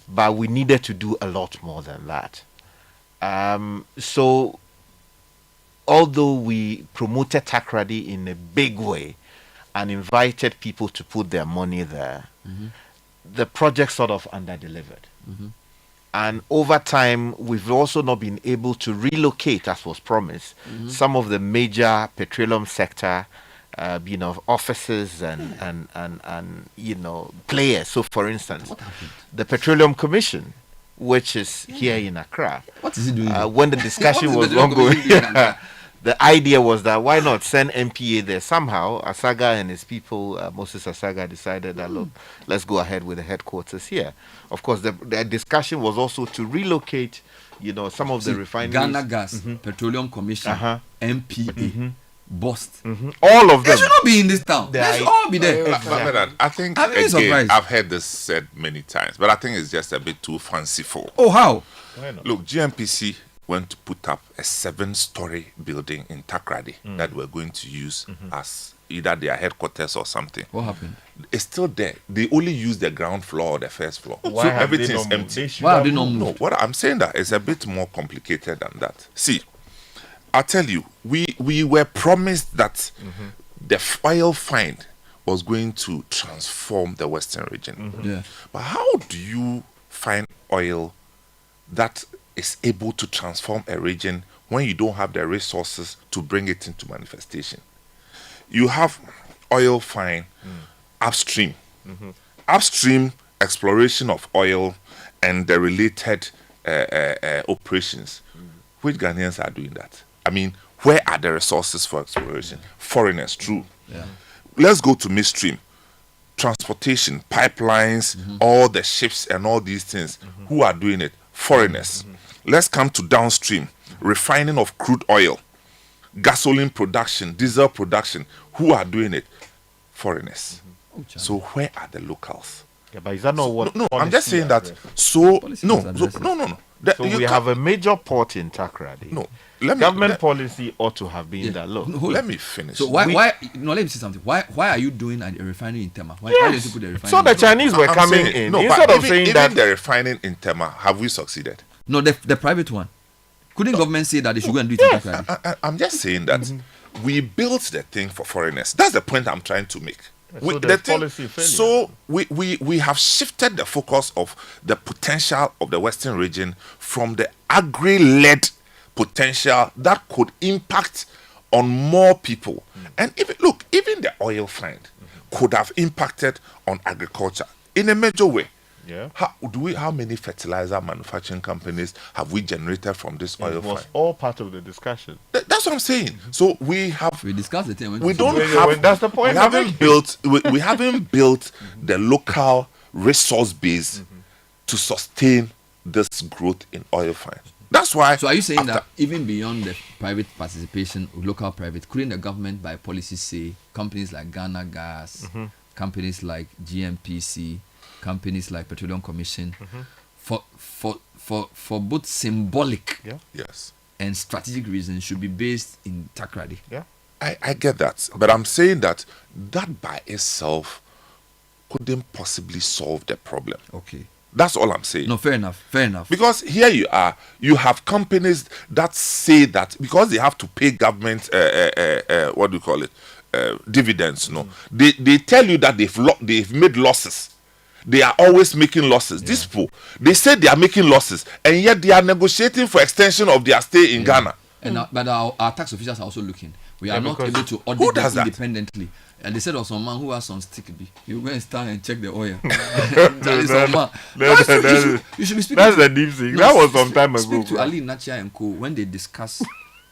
but we needed to do a lot more than that. So, although we promoted Takoradi in a big way and invited people to put their money there, the project sort of under-delivered. And over time, we've also not been able to relocate, as was promised, some of the major petroleum sector, offices and players. So, for instance, the Petroleum Commission, which is here in Accra. What is it doing? When the discussion was ongoing, the idea was that why not send MPA there? Somehow, Asaga and his people, Moses Asaga, decided that, look, let's go ahead with the headquarters here. Of course, the discussion was also to relocate, some of the refineries. Ghana Gas, Petroleum Commission, MPA, Bost. All of them. They should not be in this town. They should all be there. I think, again, I've heard this said many times, but I think it's just a bit too fanciful. Oh, how? Look, GMPC went to put up a 7-story building in Takoradi that we're going to use as either their headquarters or something. What happened? It's still there. They only use the ground floor or the first floor. Why so have everything they is not moved? empty. Why have they not moved? No, what I'm saying that it's a bit more complicated than that. See, I'll tell you, we were promised that the oil find was going to transform the Western region. Yeah. But how do you find oil that is able to transform a region when you don't have the resources to bring it into manifestation? You have oil find upstream. Upstream exploration of oil and the related operations. Which Ghanaians are doing that? I mean, where are the resources for exploration? Foreigners, true. Yeah. Let's go to midstream. Transportation, pipelines, all the ships and all these things. Who are doing it? Foreigners. Let's come to downstream. Refining of crude oil, gasoline production, diesel production. Who are doing it? Foreigners. So where are the locals? Yeah, but is that not what? No, I'm just saying policy that. So Policy no, must address it. no. So we have a major port in Takoradi. No, Government policy ought to have been that look. No, hold let on. me finish. So why? No, let me say something. Why are you doing a refinery in Tema? Why did you put the refinery? So the in Tema? Chinese were I'm coming saying- in no, instead but of saying even that. the refining in Tema, have we succeeded? No, the private one. Couldn't government say that they should go and do it in Takoradi? I'm just saying that we built the thing for foreigners. That's the point I'm trying to make. So there's policy failure. So we have shifted the focus of the potential of the Western region from the agri-led potential that could impact on more people. And even the oil find could have impacted on agriculture in a major way. Yeah. How many fertilizer manufacturing companies have we generated from this oil It was find? all part of the discussion. That's what I'm saying. So we discussed the thing. We don't When- have. when that's the point We I'm haven't making. built. We haven't built the local resource base to sustain this growth in oil find. That's why. So are you saying that even beyond the private participation, local private, couldn't the government by policy say companies like Ghana Gas, companies like GMPC, companies like Petroleum Commission, for both symbolic yes and strategic reasons should be based in Takoradi? Yeah. I get that, but I'm saying that by itself couldn't possibly solve the problem. Okay. That's all I'm saying. No, fair enough. Because here you have companies that say that because they have to pay government, what do you call it, dividends. No, they tell you that they've made losses. They are always making losses. These people, they say they are making losses, and yet they are negotiating for extension of their stay in Ghana. And but our tax officials are also looking. We are not because able to who audit does them that? independently. And they said of some man who has some stick B. You go and stand and check the oil. That is some man. You should be speaking. That's the deep thing. That was some time ago. Speak to bro. Ali Nachia and Co. when they discuss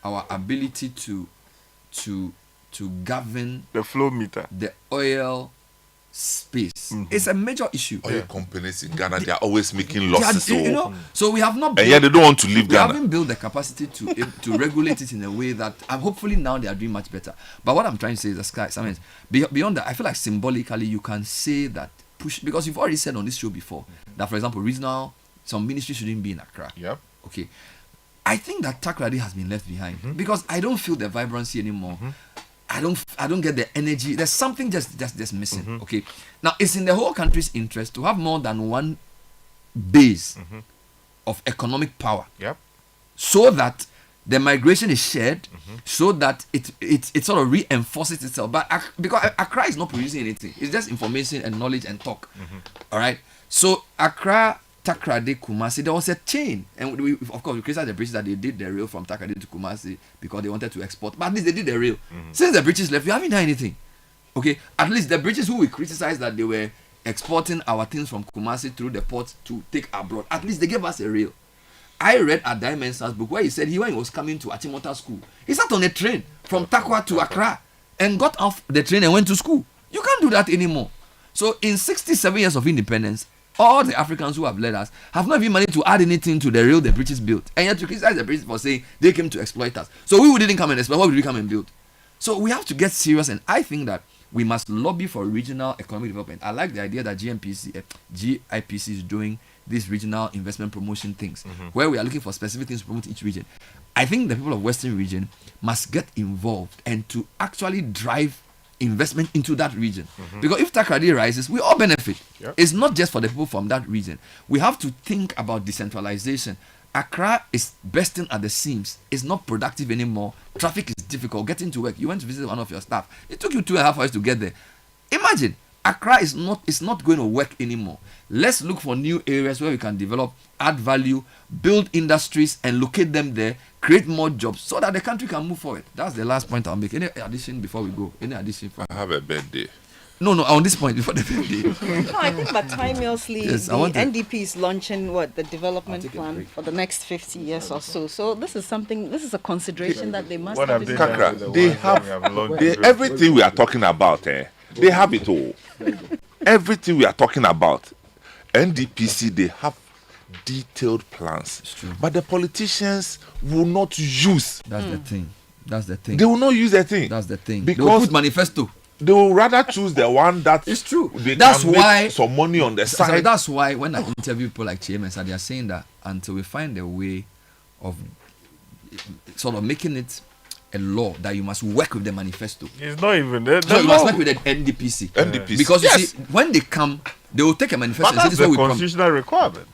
our ability to govern The flow meter. the oil space. It's a major issue. Oil companies in Ghana, they are always making losses. So we have not. And yet they don't want to leave We Ghana. haven't built the capacity to regulate it in a way that hopefully now they are doing much better. But what I'm trying to say is beyond that, I feel like symbolically you can say that push, because you've already said on this show before that, for example, some ministry shouldn't be in Accra. Yep. Okay. I think that Takoradi has been left behind because I don't feel the vibrancy anymore. I don't get the energy. There's something just missing. Okay. Now it's in the whole country's interest to have more than one base of economic power. Yep. So that the migration is shared, so that it sort of reinforces itself. But because Accra is not producing anything, it's just information and knowledge and talk. All right. So Accra, Takoradi, Kumasi, there was a chain, and we of course we criticized the British that they did the rail from Takoradi to Kumasi because they wanted to export. But at least they did the rail. Since the British left, we haven't done anything. Okay, at least the British who we criticized that they were exporting our things from Kumasi through the port to take abroad. At least they gave us a rail. I read a Diamond's book where he said when he was coming to Achimota school, he sat on a train from Takwa to Accra and got off the train and went to school. You can't do that anymore. So in 67 years of independence, all the Africans who have led us have not even managed to add anything to the rail the British built. And yet to criticize the British for saying they came to exploit us. So we didn't come and exploit, what did we come and build? So we have to get serious, and I think that we must lobby for regional economic development. I like the idea that GIPC is doing these regional investment promotion things, where we are looking for specific things to promote each region. I think the people of Western region must get involved and to actually drive investment into that region. Because if Takoradi rises, we all benefit. Yep. It's not just for the people from that region. We have to think about decentralization. Accra is bursting at the seams. It's not productive anymore. Traffic is difficult. Getting to work. You went to visit one of your staff. It took you 2.5 hours to get there. Imagine, Accra is not going to work anymore. Let's look for new areas where we can develop, add value, build industries, and locate them there, create more jobs so that the country can move forward. That's the last point I'll make. Any addition before we go? Any addition? I have a birthday. No, on this point before the birthday. No, I think that timelessly, Yes, the NDP is launching the development plan for the next 50 years or so. So this is a consideration that they must What have. have they Kakra, done? they have everything we are talking about. They have it all. Everything we are talking about, NDPC, they have detailed plans, but the politicians will not use. That's the thing. They will not use the thing. That's the thing. Because They will put manifesto. they will rather choose the one that it's true. They That's can why make some money on the side. That's why when I interview people like Chiemesa, they are saying that until we find a way of sort of making it a law that you must work with the manifesto. It's not even so you must work with the NDPC. Because you see, when they come, they will take a manifesto but and that's say this the is what we constitutional requirement.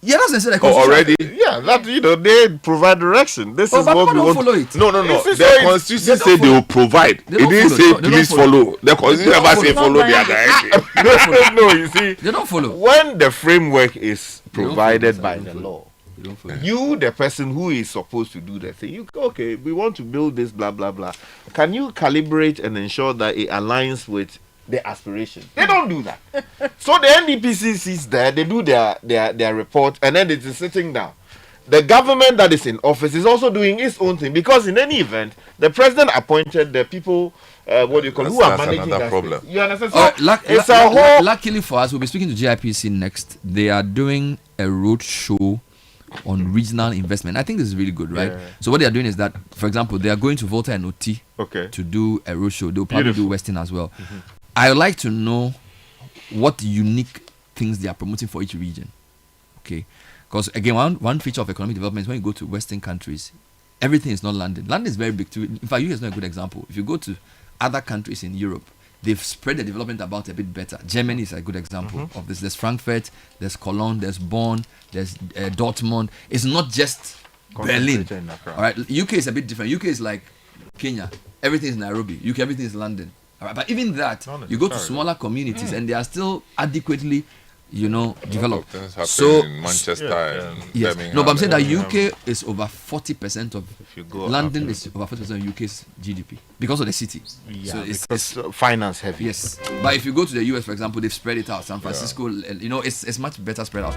Yeah, that's necessarily already. Yeah, that they provide direction. This is but what we don't want. follow it. No. The constitution say they will provide. It didn't say please follow. The constitution never say follow their direction. No, you see, they don't follow. When the framework is provided by the law, you, the person who is supposed to do the thing, you okay, we want to build this, blah blah blah. Can you calibrate and ensure that it aligns with the aspiration? They don't do that. So the NDPC sits there, they do their report, and then it is sitting down. The government that is in office is also doing its own thing, because in any event, the president appointed the people, who are managing that problem. You understand? So luckily for us, we'll be speaking to GIPC next. They are doing a road show on regional investment. I think this is really good, right? Yeah. So what they are doing is that, for example, they are going to Volta and OT to do a road show. They'll probably do Western as well. Mm-hmm. I would like to know what unique things they are promoting for each region. Okay. Because again, one feature of economic development is when you go to Western countries, everything is not London. London is very big too. In fact, UK is not a good example. If you go to other countries in Europe, they've spread the development about a bit better. Germany is a good example of this. There's Frankfurt, there's Cologne, there's Bonn, there's Dortmund. It's not just Berlin. All right. UK is a bit different. UK is like Kenya. Everything is Nairobi. UK, everything is London. All right. But even that, you go to smaller communities and they are still adequately, developed. So in Manchester and Birmingham. No, but I'm saying that UK is over 40% of London is over 40% of UK's GDP because of the city. Yeah, so it's finance heavy. Yes, but if you go to the US, for example, they've spread it out. San Francisco, it's much better spread out.